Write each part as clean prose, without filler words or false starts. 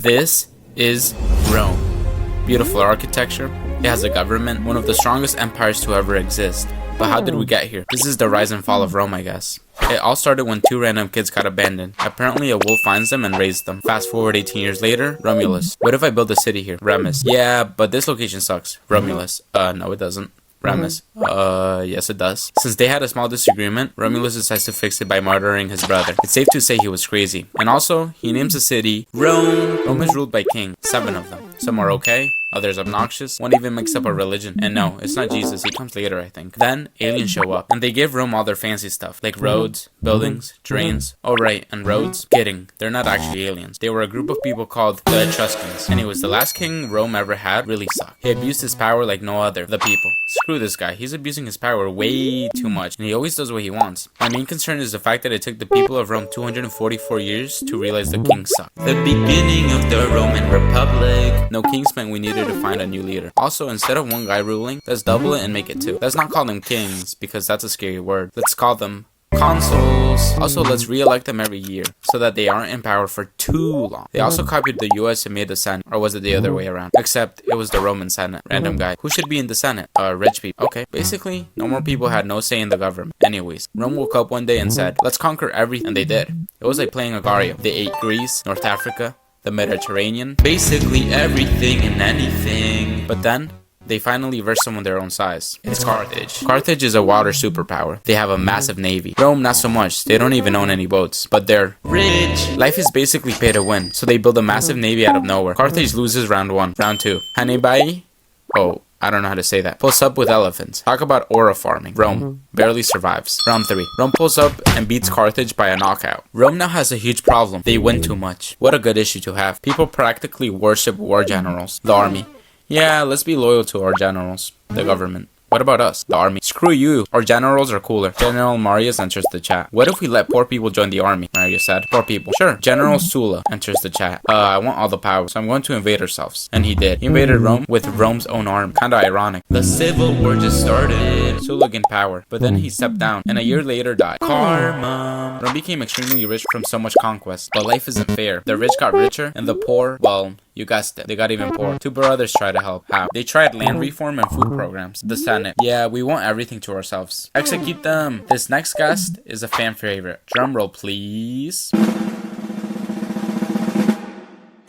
This is Rome. Beautiful architecture. It has a government, one of the strongest empires to ever exist. But how did we get here? This is the rise and fall of Rome, I guess. It all started when two random kids got abandoned. Apparently a wolf finds them and raised them. Fast forward 18 years later, Romulus. What if I build a city here? Remus. Yeah, but this location sucks. Romulus. No it doesn't. Remus. Yes it does. Since they had a small disagreement, Romulus decides to fix it by murdering his brother. It's safe to say he was crazy. And also, he names the city Rome. Rome is ruled by kings, 7 of them. Some are okay, others obnoxious, one even makes up a religion. And no, it's not Jesus, he comes later I think. Then, aliens show up, and they give Rome all their fancy stuff, like roads, buildings, drains. Oh right, and roads? Kidding, they're not actually aliens. They were a group of people called the Etruscans. Anyways, the last king Rome ever had really sucked. He abused his power like no other, the people. Screw this guy, he's abusing his power way too much, and he always does what he wants. My main concern is the fact that it took the people of Rome 244 years to realize the king sucked. The beginning of the Roman Republic. No kings meant we needed to find a new leader. Also, instead of one guy ruling, let's double it and make it 2. Let's not call them kings, because that's a scary word. Let's call them consuls. Also, let's re-elect them every year, so that they aren't in power for too long. They also copied the US and made the Senate, or was it the other way around? Except, it was the Roman Senate. Random guy. Who should be in the Senate? Rich people. Okay, basically, no more people had no say in the government. Anyways, Rome woke up one day and said, let's conquer everything, and they did. It was like playing Agario. They ate Greece, North Africa, the Mediterranean, basically everything and anything. But then, they finally versed someone their own size. It's Carthage. Carthage is a water superpower. They have a massive navy. Rome, not so much. They don't even own any boats. But they're rich. Life is basically pay to win. So they build a massive navy out of nowhere. Carthage loses round 1. Round 2. Hannibal? Oh, I don't know how to say that. Pulls up with elephants. Talk about aura farming. Rome barely survives. Round 3. Rome pulls up and beats Carthage by a knockout. Rome now has a huge problem. They win too much. What a good issue to have. People practically worship war generals. The army. Yeah, let's be loyal to our generals. The government. What about us? The army. Screw you. Our generals are cooler. General Marius enters the chat. What if we let poor people join the army? Marius said. Poor people. Sure. General Sulla enters the chat. I want all the power, so I'm going to invade ourselves. And he did. He invaded Rome with Rome's own army. Kinda ironic. The civil war just started. Sulla gained power, but then he stepped down, and a year later died. Karma. Rome became extremely rich from so much conquest, but life isn't fair. The rich got richer, and the poor, well, you guessed it, they got even poorer. 2 brothers tried to help. How? They tried land reform and food programs. The Senate. Yeah, we want everything to ourselves. Execute them. This next guest is a fan favorite. Drum roll, please.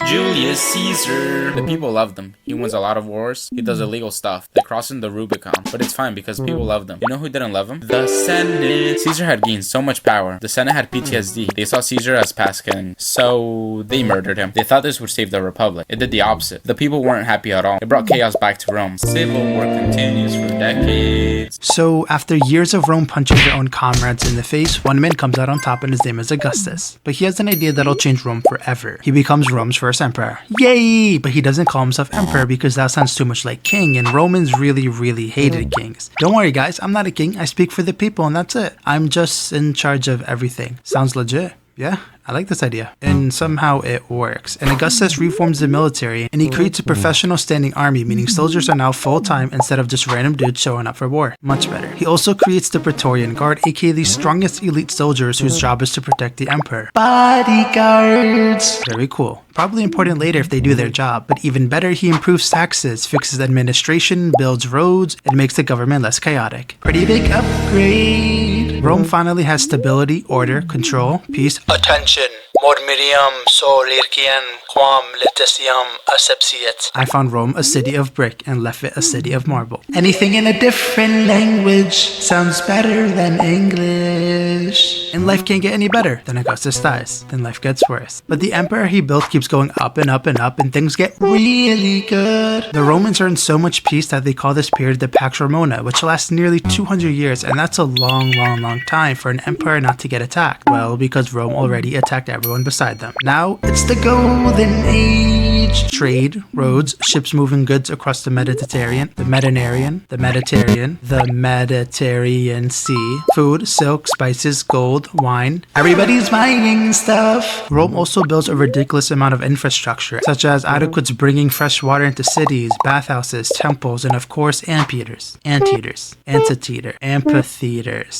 Julius Caesar. The people loved him. He wins a lot of wars. He does illegal stuff. They cross in the Rubicon. But it's fine because people loved him. You know who didn't love him? The Senate. Caesar had gained so much power. The Senate had PTSD. They saw Caesar as past king. So they murdered him. They thought this would save the Republic. It did the opposite. The people weren't happy at all. It brought chaos back to Rome. Civil war continues for decades. So after years of Rome punching their own comrades in the face, one man comes out on top and his name is Augustus. But he has an idea that'll change Rome forever. He becomes Rome's first emperor. Yay! But he doesn't call himself emperor because that sounds too much like king, and Romans really hated kings. Don't worry guys, I'm not a king, I speak for the people and that's it. I'm just in charge of everything. Sounds legit. Yeah, I like this idea. And somehow it works. And Augustus reforms the military and he creates a professional standing army, meaning soldiers are now full-time instead of just random dudes showing up for war. Much better. He also creates the Praetorian Guard, aka the strongest elite soldiers whose job is to protect the emperor. Bodyguards! Very cool. Probably important later if they do their job, but even better, he improves taxes, fixes administration, builds roads, and makes the government less chaotic. Pretty big upgrade! Rome finally has stability, order, control, peace. Attention! Mormiriam solirkian quam letesiam asepsiet. I found Rome a city of brick and left it a city of marble. Anything in a different language sounds better than English. And life can't get any better. Then Augustus dies. Then life gets worse. But the emperor he built keeps going up and up and up, and things get really good. The Romans are in so much peace that they call this period the Pax Romana, which lasts nearly 200 years, and that's a long time for an emperor not to get attacked. Well, because Rome already attacked everyone beside them. Now, it's the golden age. age. Trade, roads, ships moving goods across the Mediterranean, the Mediterranean Sea. Food, silk, spices, gold, wine. Everybody's buying stuff. Rome also builds a ridiculous amount of infrastructure, such as aqueducts bringing fresh water into cities, bathhouses, temples, and of course, amphitheaters,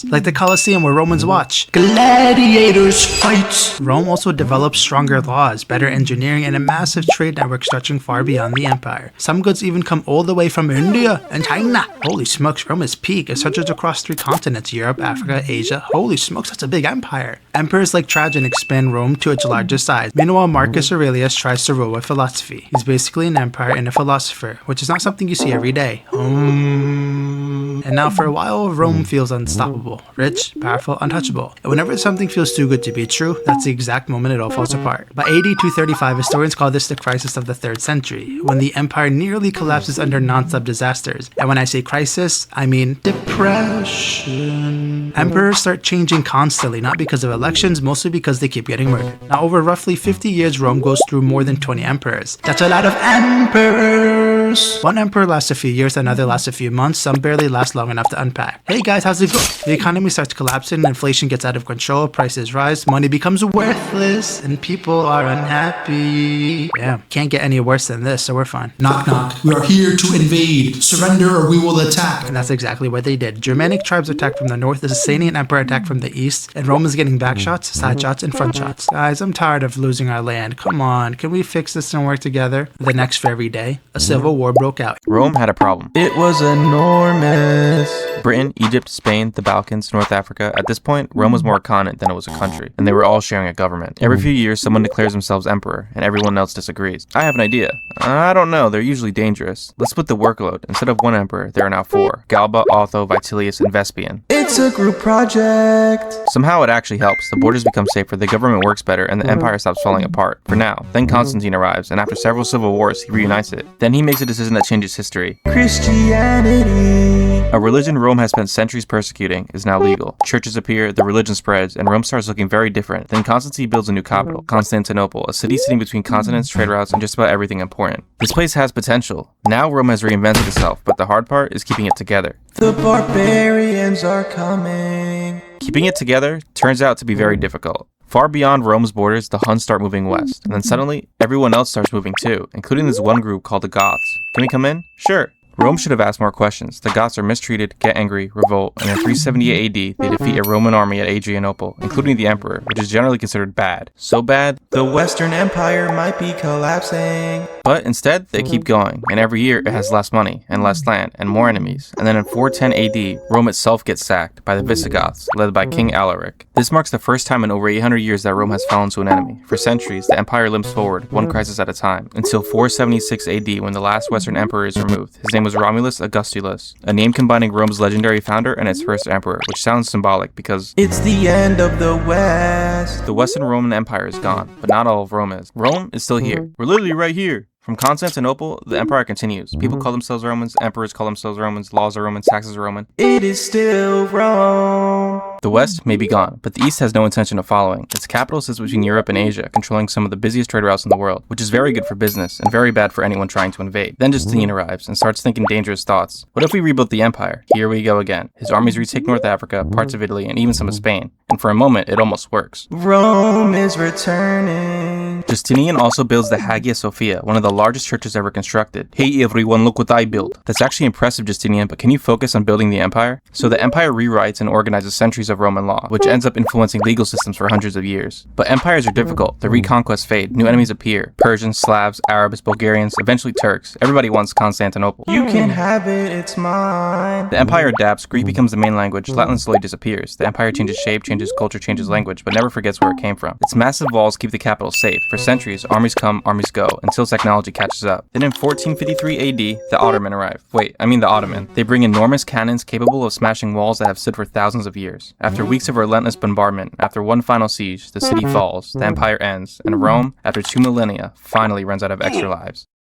like the Colosseum where Romans watch gladiators fights. Rome also develops stronger laws, better engineering, and a massive trade network stretching far beyond the empire. Some goods even come all the way from India and China. Holy smokes, Rome is peak. It stretches across 3 continents, Europe, Africa, Asia. Holy smokes, that's a big empire. Emperors like Trajan expand Rome to its largest size. Meanwhile, Marcus Aurelius tries to rule with philosophy. He's basically an empire and a philosopher, which is not something you see every day. And now for a while, Rome feels unstoppable, rich, powerful, untouchable. And whenever something feels too good to be true, that's the exact moment it all falls apart. By AD 235, historians call this the crisis of the 3rd century, when the empire nearly collapses under non-stop disasters. And when I say crisis, I mean depression. Emperors start changing constantly, not because of elections, mostly because they keep getting murdered. Now, over roughly 50 years, Rome goes through more than 20 emperors. That's a lot of emperors! One emperor lasts a few years, another lasts a few months, some barely last long enough to unpack. Hey guys, how's it going? The economy starts collapsing, inflation gets out of control, prices rise, money becomes worthless, and people are unhappy. Yeah, can't get any worse than this, so we're fine. Knock knock, we are here to invade. Surrender or we will attack. And that's exactly what they did. Germanic tribes attacked from the north, the Sasanian Empire attacked from the east, and Rome is getting back shots, side shots, and front shots. Guys, I'm tired of losing our land. Come on, can we fix this and work together? The next very day, a civil war broke out. Rome had a problem. It was enormous. Britain, Egypt, Spain, the Balkans, North Africa. At this point, Rome was more a continent than it was a country, and they were all sharing a government. Every few years, someone declares themselves emperor, and everyone else disagrees. I have an idea. I don't know, they're usually dangerous. Let's split the workload. Instead of 1 emperor, there are now 4. Galba, Otho, Vitellius, and Vespasian. It's a group project. Somehow it actually helps. The borders become safer, the government works better, and the empire stops falling apart. For now. Then Constantine arrives, and after several civil wars, he reunites it. Then he makes a decision that changes history. Christianity. A religion Rome has spent centuries persecuting is now legal. Churches appear, the religion spreads, and Rome starts looking very different. Then Constantine builds a new capital, Constantinople, a city sitting between continents, trade routes, and just about everything important. This place has potential. Now Rome has reinvented itself, but the hard part is keeping it together. The barbarians are coming. Keeping it together turns out to be very difficult. Far beyond Rome's borders, the Huns start moving west, and then suddenly, everyone else starts moving too, including this one group called the Goths. Can we come in? Sure. Rome should have asked more questions. The Goths are mistreated, get angry, revolt, and in 378 AD, they defeat a Roman army at Adrianople, including the emperor, which is generally considered bad. So bad, the Western Empire might be collapsing. But instead, they keep going, and every year it has less money, and less land, and more enemies. And then in 410 AD, Rome itself gets sacked by the Visigoths, led by King Alaric. This marks the first time in over 800 years that Rome has fallen to an enemy. For centuries, the empire limps forward, one crisis at a time, until 476 AD when the last Western emperor is removed. His name was Romulus Augustulus, a name combining Rome's legendary founder and its first emperor, which sounds symbolic because it's the end of the West. The Western Roman Empire is gone, but not all of Rome is. Rome is still here. We're literally right here. From Constantinople, the empire continues. People call themselves Romans, emperors call themselves Romans, laws are Roman, taxes are Roman. It is still Rome. The West may be gone, but the East has no intention of following. Its capital sits between Europe and Asia, controlling some of the busiest trade routes in the world, which is very good for business and very bad for anyone trying to invade. Then Justinian arrives and starts thinking dangerous thoughts. What if we rebuilt the empire? Here we go again. His armies retake North Africa, parts of Italy, and even some of Spain. And for a moment, it almost works. Rome is returning. Justinian also builds the Hagia Sophia, one of the largest churches ever constructed. Hey everyone, look what I built. That's actually impressive, Justinian, but can you focus on building the empire? So the empire rewrites and organizes centuries of Roman law, which ends up influencing legal systems for hundreds of years. But empires are difficult. The reconquests fade. New enemies appear. Persians, Slavs, Arabs, Bulgarians, eventually Turks. Everybody wants Constantinople. You can have it, it's mine. The empire adapts. Greek becomes the main language. Latin slowly disappears. The empire changes shape, changes culture, changes language, but never forgets where it came from. Its massive walls keep the capital safe. For centuries, armies come, armies go, until technology catches up. Then in 1453 AD, the Ottoman arrive. The Ottoman. They bring enormous cannons capable of smashing walls that have stood for thousands of years. After weeks of relentless bombardment, after one final siege, the city falls, the empire ends, and Rome, after 2 millennia, finally runs out of extra lives.